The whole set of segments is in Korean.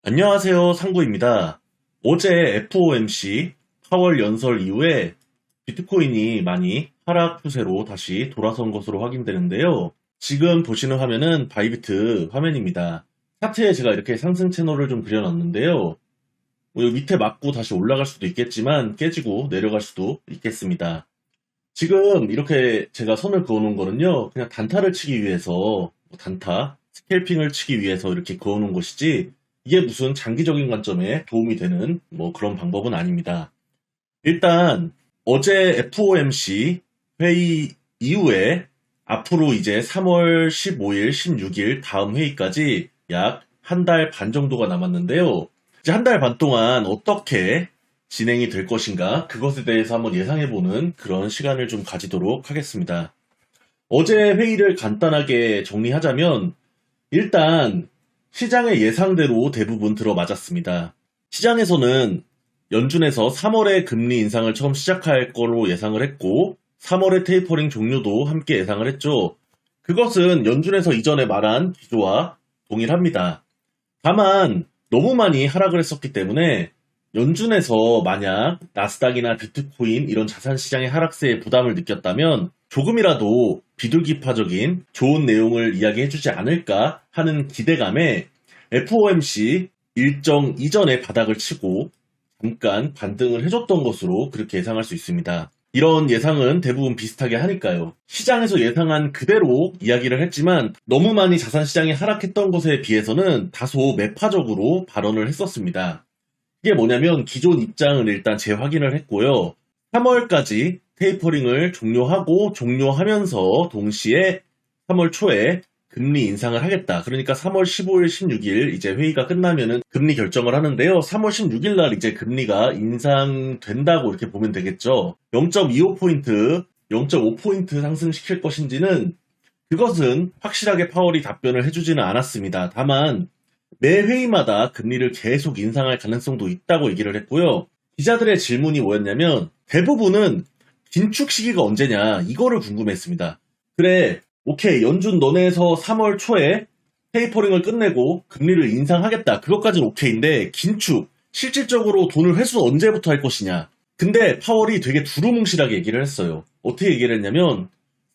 안녕하세요, 상구입니다. 어제 FOMC 4월 연설 이후에 비트코인이 많이 하락 추세로 다시 돌아선 것으로 확인되는데요. 지금 보시는 화면은 바이비트 화면입니다. 차트에 제가 이렇게 상승 채널을 좀 그려놨는데요. 여기 밑에 맞고 다시 올라갈 수도 있겠지만 깨지고 내려갈 수도 있겠습니다. 지금 이렇게 제가 선을 그어놓은 거는요, 그냥 단타를 치기 위해서, 단타, 스캘핑을 치기 위해서 이렇게 그어놓은 것이지, 이게 무슨 장기적인 관점에 도움이 되는 그런 방법은 아닙니다. 일단 어제 FOMC 회의 이후에 앞으로 이제 3월 15일, 16일 다음 회의까지 약 한 달 반 정도가 남았는데요. 이제 한 달 반 동안 어떻게 진행이 될 것인가 그것에 대해서 한번 예상해보는 그런 시간을 좀 가지도록 하겠습니다. 어제 회의를 간단하게 정리하자면 일단 시장의 예상대로 대부분 들어맞았습니다. 시장에서는 연준에서 3월에 금리 인상을 처음 시작할 거로 예상을 했고 3월의 테이퍼링 종료도 함께 예상을 했죠. 그것은 연준에서 이전에 말한 기조와 동일합니다. 다만 너무 많이 하락을 했었기 때문에 연준에서 만약 나스닥이나 비트코인 이런 자산시장의 하락세에 부담을 느꼈다면 조금이라도 비둘기파적인 좋은 내용을 이야기해주지 않을까 하는 기대감에 FOMC 일정 이전에 바닥을 치고 잠깐 반등을 해줬던 것으로 그렇게 예상할 수 있습니다. 이런 예상은 대부분 비슷하게 하니까요. 시장에서 예상한 그대로 이야기를 했지만 너무 많이 자산시장이 하락했던 것에 비해서는 다소 매파적으로 발언을 했었습니다. 이게 뭐냐면 기존 입장을 일단 재확인을 했고요. 3월까지 테이퍼링을 종료하면서 동시에 3월 초에 금리 인상을 하겠다. 그러니까 3월 15일, 16일 이제 회의가 끝나면은 금리 결정을 하는데요. 3월 16일 날 이제 금리가 인상된다고 이렇게 보면 되겠죠. 0.25포인트, 0.5포인트 상승시킬 것인지는 그것은 확실하게 파월이 답변을 해주지는 않았습니다. 다만 매 회의마다 금리를 계속 인상할 가능성도 있다고 얘기를 했고요. 기자들의 질문이 뭐였냐면 대부분은 긴축 시기가 언제냐 이거를 궁금했습니다. 그래, 오케이, 연준 너네에서 3월 초에 테이퍼링을 끝내고 금리를 인상하겠다. 그것까지는 오케이인데 긴축, 실질적으로 돈을 회수 언제부터 할 것이냐. 근데 파월이 되게 두루뭉실하게 얘기를 했어요. 어떻게 얘기를 했냐면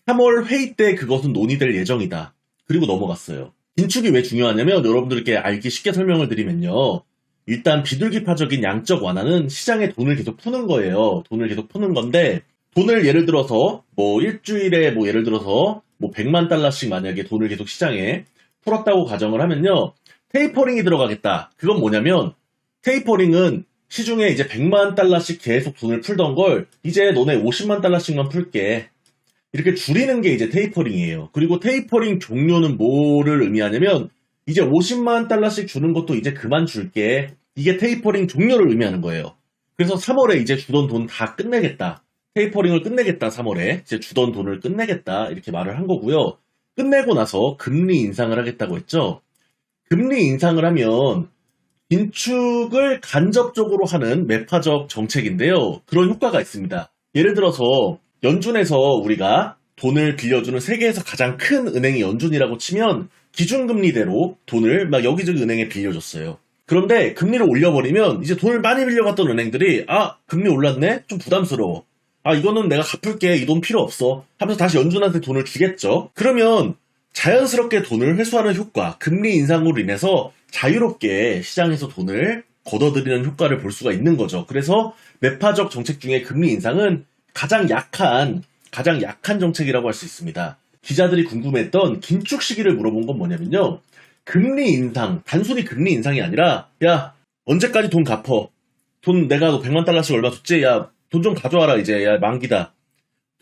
3월 회의 때 그것은 논의될 예정이다. 그리고 넘어갔어요. 긴축이 왜 중요하냐면 여러분들께 알기 쉽게 설명을 드리면요. 일단 비둘기파적인 양적 완화는 시장에 돈을 계속 푸는 거예요. 돈을 계속 푸는 건데 돈을 예를 들어서 일주일에 예를 들어서 100만 달러씩 만약에 돈을 계속 시장에 풀었다고 가정을 하면요. 테이퍼링이 들어가겠다. 그건 뭐냐면 테이퍼링은 시중에 이제 100만 달러씩 계속 돈을 풀던 걸 이제 너네 50만 달러씩만 풀게. 이렇게 줄이는 게 이제 테이퍼링이에요. 그리고 테이퍼링 종료는 뭐를 의미하냐면 이제 50만 달러씩 주는 것도 이제 그만 줄게. 이게 테이퍼링 종료를 의미하는 거예요. 그래서 3월에 이제 주던 돈 다 끝내겠다. 테이퍼링을 끝내겠다. 3월에 이제 주던 돈을 끝내겠다. 이렇게 말을 한 거고요. 끝내고 나서 금리 인상을 하겠다고 했죠. 금리 인상을 하면 긴축을 간접적으로 하는 매파적 정책인데요. 그런 효과가 있습니다. 예를 들어서 연준에서 우리가 돈을 빌려주는 세계에서 가장 큰 은행이 연준이라고 치면 기준금리대로 돈을 막 여기저기 은행에 빌려줬어요. 그런데 금리를 올려버리면 이제 돈을 많이 빌려갔던 은행들이 금리 올랐네? 좀 부담스러워. 이거는 내가 갚을게. 이 돈 필요 없어. 하면서 다시 연준한테 돈을 주겠죠. 그러면 자연스럽게 돈을 회수하는 효과, 금리 인상으로 인해서 자유롭게 시장에서 돈을 걷어들이는 효과를 볼 수가 있는 거죠. 그래서 매파적 정책 중에 금리 인상은 가장 약한 정책이라고 할 수 있습니다. 기자들이 궁금했던 긴축 시기를 물어본 건 뭐냐면요. 금리 인상, 단순히 금리 인상이 아니라 야, 언제까지 돈 갚어? 돈 내가 너 100만 달러씩 얼마 줬지? 야, 돈 좀 가져와라 이제. 야, 만기다.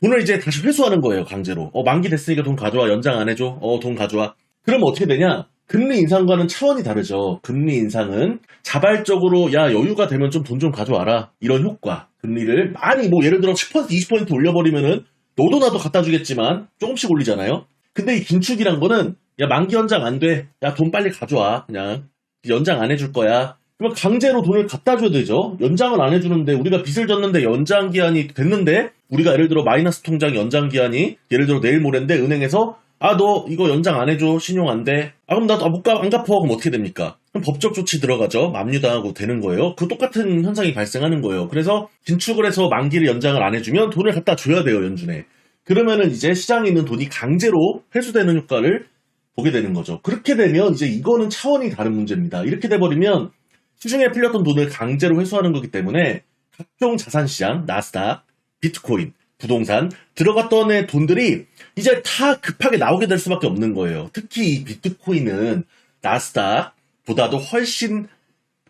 돈을 이제 다시 회수하는 거예요, 강제로. 만기 됐으니까 돈 가져와. 연장 안 해줘. 돈 가져와. 그럼 어떻게 되냐? 금리 인상과는 차원이 다르죠. 금리 인상은 자발적으로 야, 여유가 되면 좀 돈 좀 가져와라. 이런 효과. 금리를 많이 예를 들어 10% 20% 올려버리면은 너도 나도 갖다 주겠지만 조금씩 올리잖아요. 근데 이 긴축이란 거는 야, 만기 연장 안 돼. 야, 돈 빨리 가져와. 그냥 연장 안 해줄 거야. 그러면 강제로 돈을 갖다 줘야 되죠. 연장을 안 해주는데 우리가 빚을 졌는데 연장 기한이 됐는데 우리가 예를 들어 마이너스 통장 연장 기한이 예를 들어 내일 모레인데 은행에서 아, 너 이거 연장 안 해줘. 신용 안 돼. 아, 그럼 나도 안 갚어. 그럼 어떻게 됩니까? 그럼 법적 조치 들어가죠. 압류당하고 되는 거예요. 그 똑같은 현상이 발생하는 거예요. 그래서 긴축을 해서 만기를 연장을 안 해주면 돈을 갖다 줘야 돼요, 연준에. 그러면은 이제 시장에 있는 돈이 강제로 회수되는 효과를 보게 되는 거죠. 그렇게 되면 이제 이거는 차원이 다른 문제입니다. 이렇게 돼버리면 시중에 풀렸던 돈을 강제로 회수하는 거기 때문에 각종 자산시장, 나스닥, 비트코인, 부동산 들어갔던 애 돈들이 이제 다 급하게 나오게 될 수밖에 없는 거예요. 특히 이 비트코인은 나스닥보다도 훨씬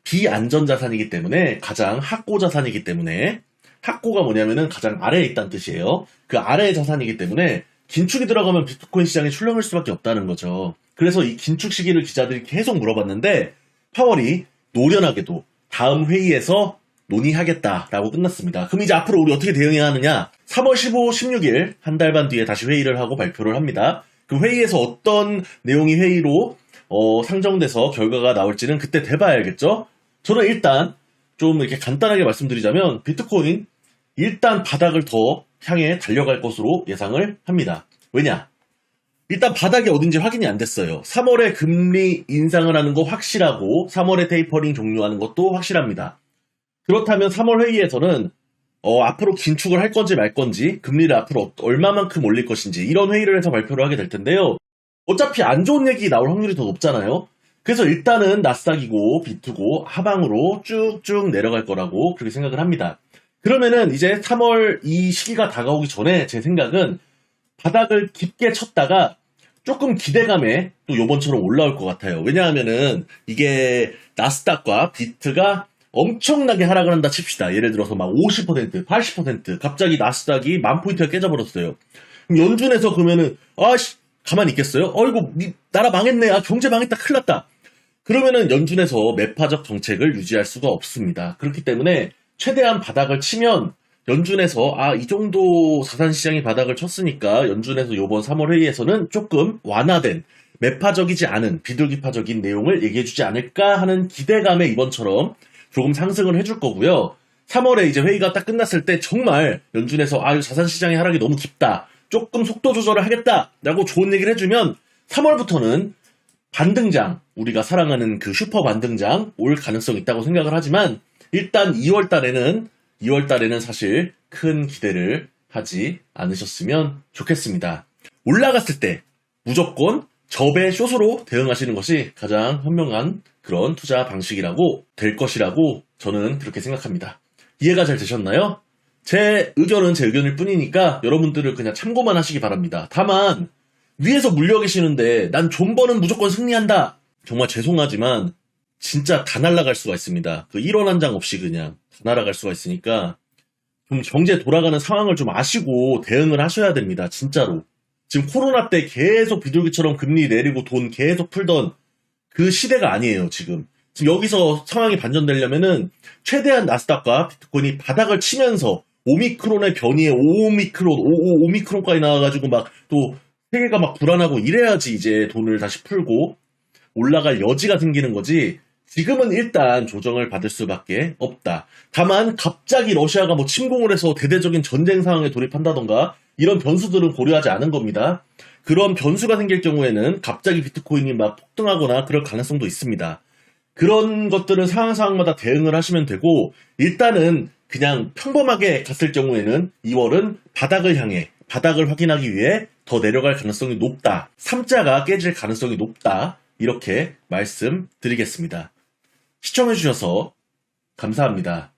비안전 자산이기 때문에 가장 학고 자산이기 때문에 학고가 뭐냐면은 가장 아래에 있다는 뜻이에요. 그 아래의 자산이기 때문에 긴축이 들어가면 비트코인 시장에 출렁일 수밖에 없다는 거죠. 그래서 이 긴축 시기를 기자들이 계속 물어봤는데 파월이 노련하게도 다음 회의에서 논의하겠다라고 끝났습니다. 그럼 이제 앞으로 우리 어떻게 대응해야 하느냐? 3월 15, 16일 한 달 반 뒤에 다시 회의를 하고 발표를 합니다. 그 회의에서 어떤 내용이 회의로 상정돼서 결과가 나올지는 그때 돼봐야 알겠죠? 저는 일단 좀 이렇게 간단하게 말씀드리자면 비트코인 일단 바닥을 더 향해 달려갈 것으로 예상을 합니다. 왜냐? 일단 바닥이 어딘지 확인이 안 됐어요. 3월에 금리 인상을 하는 거 확실하고 3월에 테이퍼링 종료하는 것도 확실합니다. 그렇다면 3월 회의에서는 앞으로 긴축을 할 건지 말 건지 금리를 앞으로 얼마만큼 올릴 것인지 이런 회의를 해서 발표를 하게 될 텐데요. 어차피 안 좋은 얘기 나올 확률이 더 높잖아요. 그래서 일단은 나스닥이고 비트고 하방으로 쭉쭉 내려갈 거라고 그렇게 생각을 합니다. 그러면은 이제 3월 이 시기가 다가오기 전에 제 생각은 바닥을 깊게 쳤다가 조금 기대감에 또 요번처럼 올라올 것 같아요. 왜냐하면은 이게 나스닥과 비트가 엄청나게 하락을 한다 칩시다. 예를 들어서 막 50%, 80% 갑자기 나스닥이 10,000포인트가 깨져버렸어요. 그럼 연준에서 그러면은 아씨 가만히 있겠어요? 어이구 나라 망했네. 아 경제 망했다. 큰일 났다. 그러면은 연준에서 매파적 정책을 유지할 수가 없습니다. 그렇기 때문에 최대한 바닥을 치면 연준에서 이 정도 자산시장이 바닥을 쳤으니까 연준에서 이번 3월 회의에서는 조금 완화된 매파적이지 않은 비둘기파적인 내용을 얘기해주지 않을까 하는 기대감에 이번처럼 조금 상승을 해줄 거고요. 3월에 이제 회의가 딱 끝났을 때 정말 연준에서 자산시장의 하락이 너무 깊다. 조금 속도 조절을 하겠다라고 좋은 얘기를 해주면 3월부터는 반등장, 우리가 사랑하는 그 슈퍼 반등장 올 가능성이 있다고 생각을 하지만 일단 2월 달에는 사실 큰 기대를 하지 않으셨으면 좋겠습니다. 올라갔을 때 무조건 접의 숏으로 대응하시는 것이 가장 현명한 그런 투자 방식이라고 될 것이라고 저는 그렇게 생각합니다. 이해가 잘 되셨나요? 제 의견은 제 의견일 뿐이니까 여러분들을 그냥 참고만 하시기 바랍니다. 다만 위에서 물려 계시는데 난 존버는 무조건 승리한다. 정말 죄송하지만 진짜 다 날아갈 수가 있습니다. 그 1원 한 장 없이 그냥 다 날아갈 수가 있으니까 좀 경제 돌아가는 상황을 좀 아시고 대응을 하셔야 됩니다. 진짜로. 지금 코로나 때 계속 비둘기처럼 금리 내리고 돈 계속 풀던 그 시대가 아니에요, 지금. 지금 여기서 상황이 반전되려면은 최대한 나스닥과 비트코인이 바닥을 치면서 오미크론의 변이에 오미크론까지 나와가지고 막 또 세계가 막 불안하고 이래야지 이제 돈을 다시 풀고 올라갈 여지가 생기는 거지. 지금은 일단 조정을 받을 수밖에 없다. 다만 갑자기 러시아가 뭐 침공을 해서 대대적인 전쟁 상황에 돌입한다던가 이런 변수들은 고려하지 않은 겁니다. 그런 변수가 생길 경우에는 갑자기 비트코인이 막 폭등하거나 그럴 가능성도 있습니다. 그런 것들은 상황마다 대응을 하시면 되고 일단은 그냥 평범하게 갔을 경우에는 2월은 바닥을 확인하기 위해 더 내려갈 가능성이 높다. 3자가 깨질 가능성이 높다. 이렇게 말씀드리겠습니다. 시청해주셔서 감사합니다.